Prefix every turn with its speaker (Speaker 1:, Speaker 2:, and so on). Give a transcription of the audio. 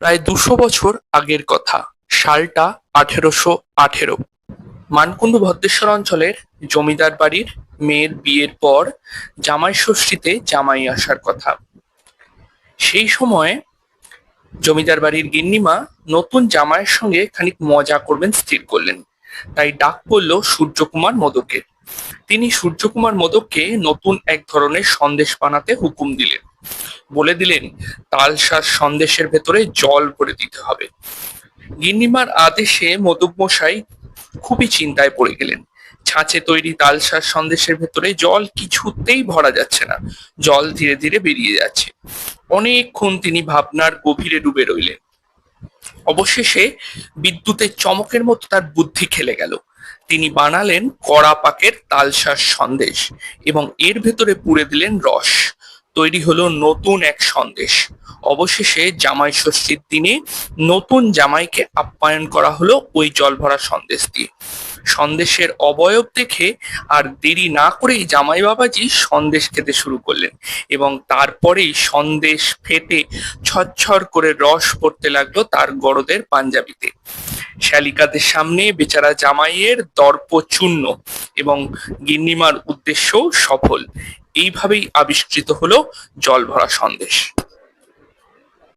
Speaker 1: প্রায় ২০০ বছর আগের কথা। সালটা ১৮১৮। মানকুণ্ডু ভদ্রেশ্বর অঞ্চলের জমিদার বাড়ির মেয়ের বিয়ের পর জামাই ষষ্ঠীতে জামাই আসার কথা। সেই সময় জমিদার বাড়ির গিন্নিমা নতুন জামাইয়ের সঙ্গে খানিক মজা করবেন স্থির করলেন। তাই ডাক পড়ল সূর্যকুমার মোদকের। তিনি সূর্যকুমার মোদককে নতুন এক ধরনের সন্দেশ বানাতে হুকুম দিলেন। বলে দিলেন তালসাজ সন্দেশের ভেতরে জল ভরে দিতে হবে। গিন্নিমার আদেশে মোদক মশাই খুবই চিন্তায় পড়ে গেলেন। ছাঁচে তৈরি তালসাজ সন্দেশের ভেতরে জল কিছুতেই ভরা যাচ্ছে না, জল ধীরে ধীরে বেরিয়ে যাচ্ছে। অনেকক্ষণ তিনি ভাবনার গভীরে ডুবে রইলেন। অবশেষে বিদ্যুতের চমকের মতো তার বুদ্ধি খেলে গেল। তিনি বানালেন কড়া পাকের তালসাজ সন্দেশ এবং এর ভেতরে পুরে দিলেন রস। তৈরি হলো নতুন এক সন্দেশ। অবশেষে জামাই ষষ্ঠীর দিনে নতুন জামাইকে আপ্যায়ন করা হলো ওই জল ভরা সন্দেশ দিয়ে। সন্দেশের অবয়ব দেখে আর দেরি না করেই জামাই বাবাজি সন্দেশ খেতে শুরু করলেন এবং তারপরেই সন্দেশ ফেটে ছচ্ছর করে রস পড়তে লাগলো তার গরদের পাঞ্জাবিতে। শালিকাদের সামনে বেচারা জামাইয়ের দর্প চূর্ণ এবং গিন্নিমার উদ্দেশ্য সফল। এইভাবেই আবিষ্কৃত হলো জল ভরা সন্দেশ।